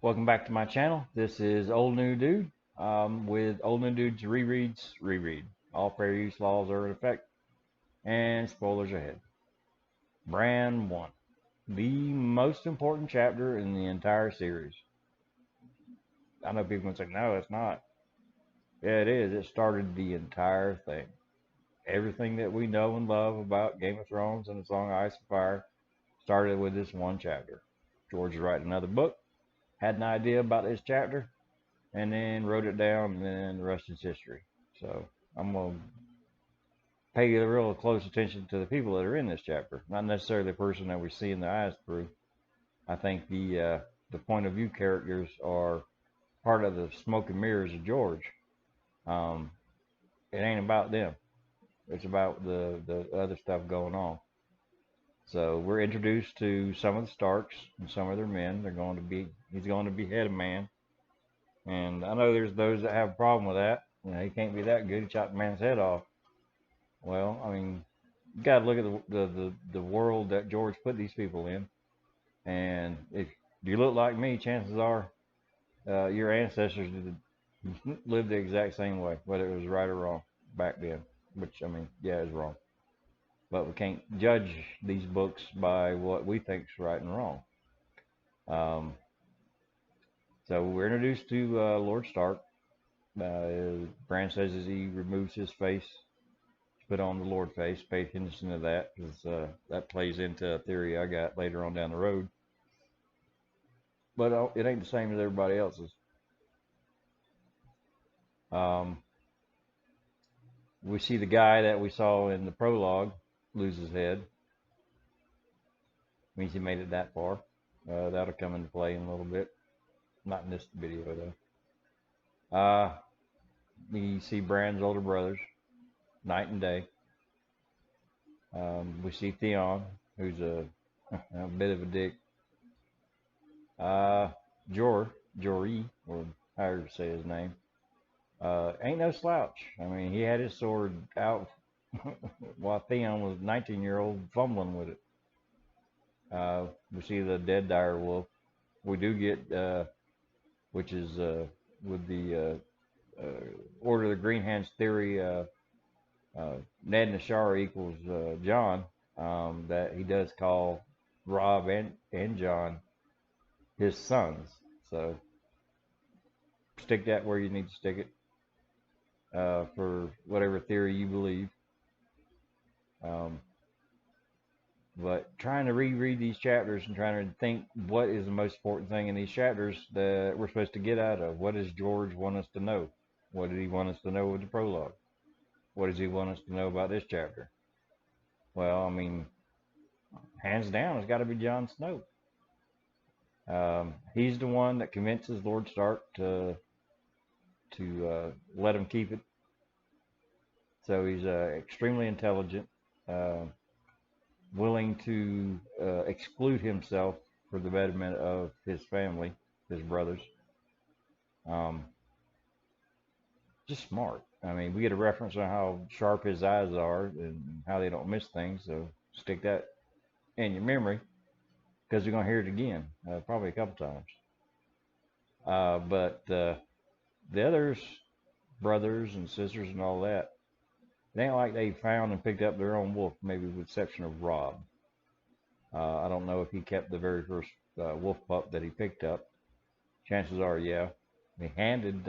Welcome back to my channel. This is Old New Dude with Old New Dude's Reread. All fair use laws are in effect and spoilers ahead. Bran 1. The most important chapter in the entire series. I know people can say, no, it's not. Yeah, it is. It started the entire thing. Everything that we know and love about Game of Thrones and the Song of Ice and Fire started with this one chapter. George is writing another book, had an idea about this chapter, and then wrote it down, and then the rest is history. So I'm going to pay real close attention to the people that are in this chapter, not necessarily the person that we see in the eyes through. I think the point of view characters are part of the smoke and mirrors of George. It ain't about them. It's about the other stuff going on. So we're introduced to some of the Starks and some of their men. He's going to behead a man. And I know there's those that have a problem with that. You know, he can't be that good. He chopped the man's head off. Well, I mean, you got to look at the world that George put these people in. And if you look like me, chances are your ancestors lived the exact same way, whether it was right or wrong back then. Which, I mean, yeah, it was wrong. But we can't judge these books by what we think is right and wrong. So we're introduced to Lord Stark. Bran says as he removes his face, put on the Lord face. Pay attention to that because that plays into a theory I got later on down the road. But it ain't the same as everybody else's. We see the guy that we saw in the prologue lose his head. Means he made it that far. That'll come into play in a little bit. Not in this video though. We see Bran's older brothers, night and day. We see Theon, who's a bit of a dick. Jory, or however you say his name, ain't no slouch. I mean, he had his sword out while Theon was a 19-year-old fumbling with it. We see the dead dire wolf. We do get, which is with the Order of the Green Hands theory, Ned and Ashara equals John, that he does call Robb and John his sons. So stick that where you need to stick it for whatever theory you believe. But trying to reread these chapters and trying to think what is the most important thing in these chapters that we're supposed to get out of. What does George want us to know? What did he want us to know with the prologue? What does he want us to know about this chapter? Well, I mean, hands down, it's got to be Jon Snow. He's the one that convinces Lord Stark to let him keep it. So he's extremely intelligent, willing to exclude himself for the betterment of his family, his brothers. Just smart. I mean, we get a reference on how sharp his eyes are and how they don't miss things. So stick that in your memory because you're going to hear it again, probably a couple times. But the others, brothers and sisters and all that, it ain't like they found and picked up their own wolf, maybe with the exception of Robb. I don't know if he kept the very first wolf pup that he picked up. Chances are, yeah. He handed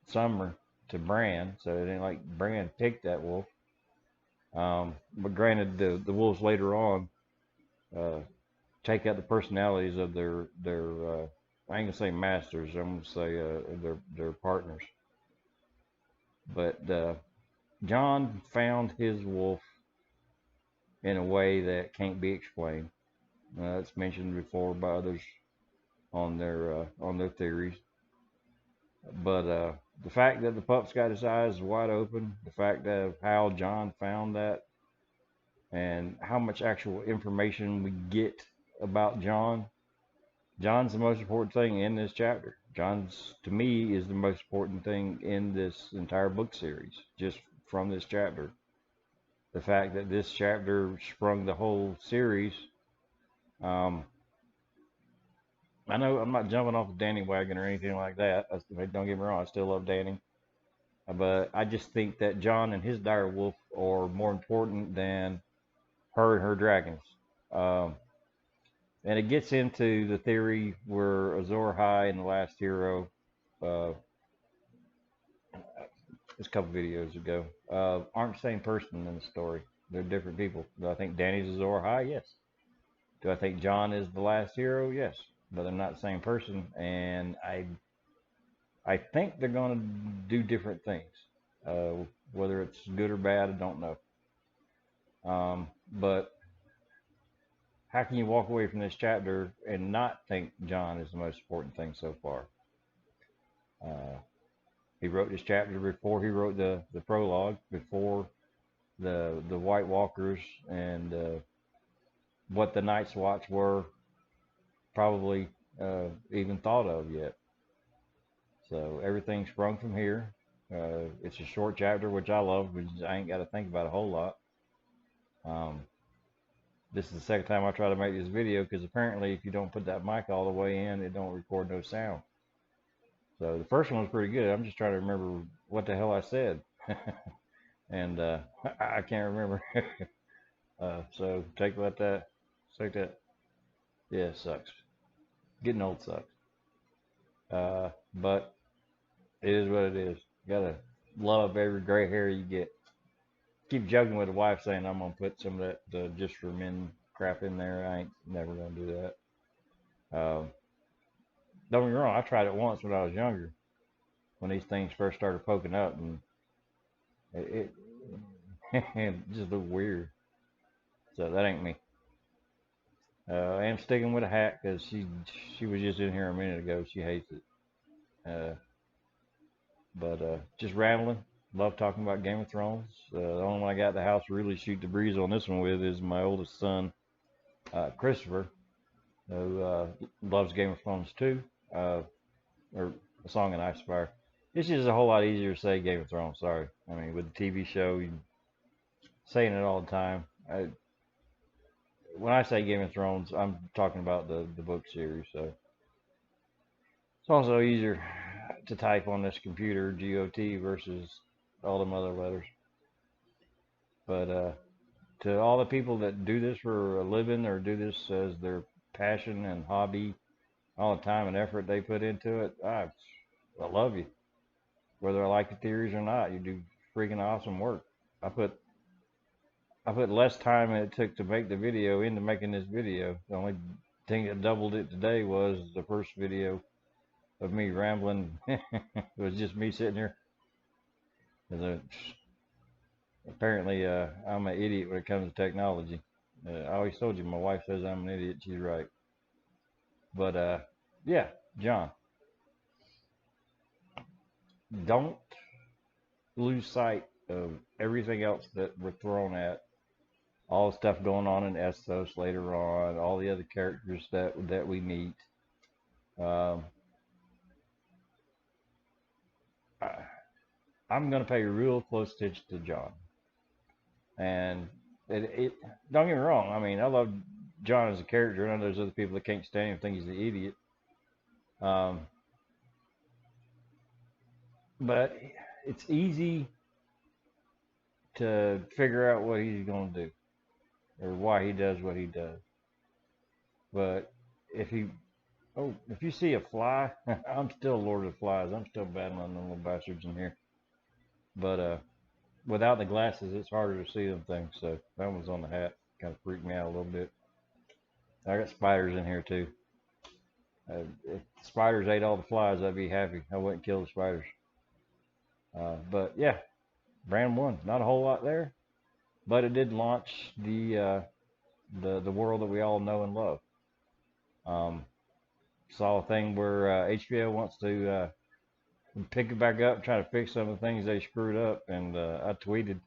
Summer to Bran, so it ain't like Bran picked that wolf. But granted, the wolves later on take out the personalities of their I ain't gonna say masters. I'm gonna say their partners. But Jon found his wolf in a way that can't be explained. It's mentioned before by others on their theories. But the fact that the pup's got his eyes wide open, the fact of how Jon found that, and how much actual information we get about Jon. Jon's the most important thing in this chapter. Jon's, to me, is the most important thing in this entire book series, just from this chapter. The fact that this chapter sprung the whole series, I know I'm not jumping off the Danny wagon or anything like that. Don't get me wrong, I still love Danny. But I just think that Jon and his dire wolf are more important than her and her dragons. Um, and it gets into the theory where Azor Ahai and the Last Hero, uh, just a couple videos ago, aren't the same person in the story. They're different people. Do I think Danny's Azor Ahai? Yes. Do I think Jon is the Last Hero? Yes. But they're not the same person, and I think they're going to do different things. Whether it's good or bad, I don't know. But how can you walk away from this chapter and not think Jon is the most important thing so far? He wrote this chapter before he wrote the prologue, before the White Walkers and what the Night's Watch were probably even thought of yet. So everything sprung from here. It's a short chapter, which I love, because I ain't got to think about a whole lot. This is the second time I try to make this video, because apparently if you don't put that mic all the way in, it don't record no sound. So the first one was pretty good. I'm just trying to remember what the hell I said. And I can't remember. So take that. Take that. Yeah, it sucks. Getting old sucks. But it is what it is. You gotta love every gray hair you get. Keep joking with the wife saying I'm gonna put some of that just for men crap in there. I ain't never gonna do that. Don't get me wrong, I tried it once when I was younger, when these things first started poking up, and it just looked weird. So that ain't me. I am sticking with a hat because she was just in here a minute ago. She hates it. But just rambling. Love talking about Game of Thrones. The only one I got at the house to really shoot the breeze on this one with is my oldest son, Christopher, who loves Game of Thrones too, or A Song of Ice and Fire. It's just a whole lot easier to say Game of Thrones. Sorry, I mean with the TV show, you saying it all the time. When I say Game of Thrones, I'm talking about the book series. So it's also easier to type on this computer, GOT, versus all them other letters. But to all the people that do this for a living or do this as their passion and hobby, all the time and effort they put into it, I love you. Whether I like the theories or not, you do freaking awesome work. I put less time than it took to make the video into making this video. The only thing that doubled it today was the first video of me rambling. It was just me sitting here. Apparently, I'm an idiot when it comes to technology. I always told you, my wife says I'm an idiot. She's right. But yeah, Jon, don't lose sight of everything else that we're thrown at. All the stuff going on in Essos later on, all the other characters that we meet. I'm going to pay real close attention to Jon. And it don't get me wrong. I mean, I love Jon as a character. I know there's other people that can't stand him and think he's an idiot. But it's easy to figure out what he's going to do or why he does what he does. But if you see a fly, I'm still Lord of the Flies. I'm still battling them little bastards in here. But without the glasses, it's harder to see them things. So that one's on the hat. Kind of freaked me out a little bit. I got spiders in here too. If spiders ate all the flies, I'd be happy. I wouldn't kill the spiders. But yeah, Bran won. Not a whole lot there, but it did launch the world that we all know and love. Saw a thing where HBO wants to pick it back up and try to fix some of the things they screwed up, and I tweeted,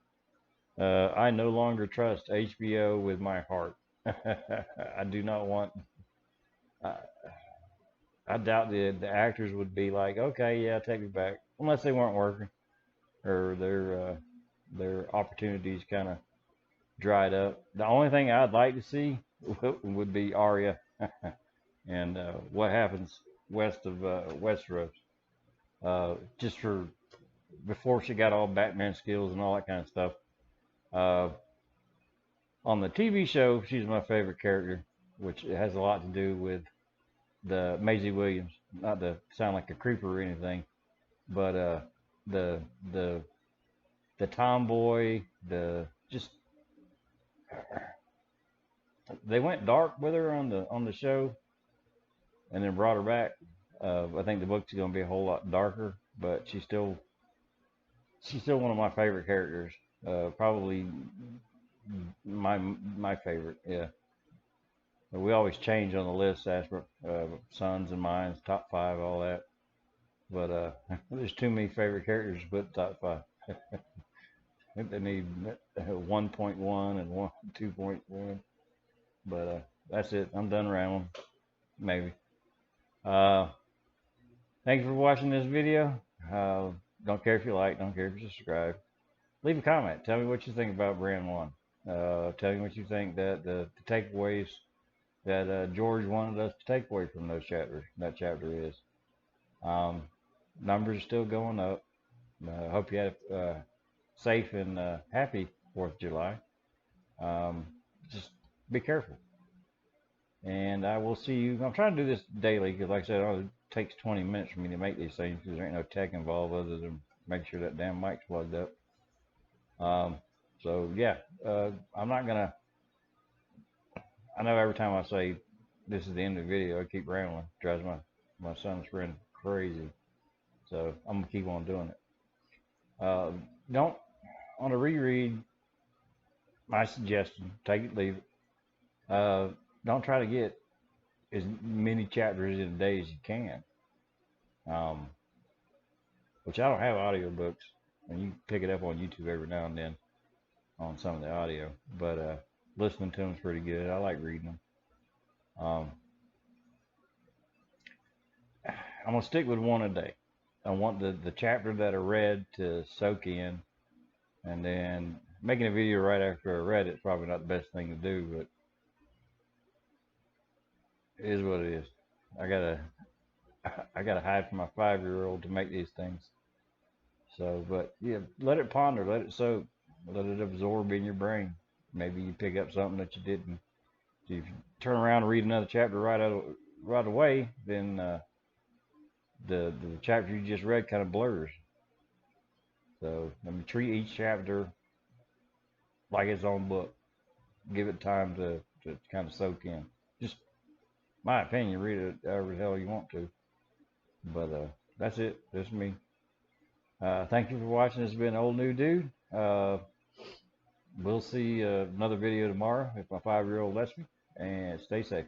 I no longer trust HBO with my heart. I do not want. I doubt the actors would be like, okay, yeah, take me back, unless they weren't working or their opportunities kind of dried up. The only thing I'd like to see would be Arya and and what happens west of Westeros. Just for before she got all Batman skills and all that kind of stuff. Uh, on the TV show, she's my favorite character, which has a lot to do with the Maisie Williams. Not to sound like a creeper or anything, but the the the tomboy, the just they went dark with her on the show, and then brought her back. I think the book's gonna be a whole lot darker, but she's still one of my favorite characters. Probably my favorite. Yeah. We always change on the list as for sons and mines, top five, all that. But there's too many favorite characters to put top five. I think they need 1.1 and 2.1. But that's it. I'm done rambling. Maybe. Thank you for watching this video. Don't care if you like. Don't care if you subscribe. Leave a comment. Tell me what you think about Bran 1. Tell me what you think that the takeaways that George wanted us to take away from those chapters. That chapter is. Numbers are still going up. Hope you had a safe and happy 4th of July. Just be careful. And I will see you. I'm trying to do this daily because, like I said, it takes 20 minutes for me to make these things because there ain't no tech involved other than make sure that damn mic's plugged up. So, yeah, I'm not going to. I know every time I say this is the end of the video, I keep rambling. It drives my son's friend crazy. So I'm going to keep on doing it. Don't, on a reread, my suggestion, take it, leave it. Don't try to get as many chapters in a day as you can. Which I don't have audiobooks, and you can pick it up on YouTube every now and then on some of the audio. But listening to them is pretty good. I like reading them. I'm going to stick with one a day. I want the chapter that I read to soak in, and then making a video right after I read it is probably not the best thing to do, but it is what it is. I gotta hide from my 5-year-old to make these things. So, but yeah, let it ponder, let it soak, let it absorb in your brain. Maybe you pick up something that you didn't. If you turn around and read another chapter right away, then the chapter you just read kind of blurs. So, let me treat each chapter like its own book. Give it time to kind of soak in. Just my opinion, read it however the hell you want to. But that's it. That's me. Thank you for watching. This has been Old New Dude. We'll see another video tomorrow if my 5-year-old lets me. And stay safe.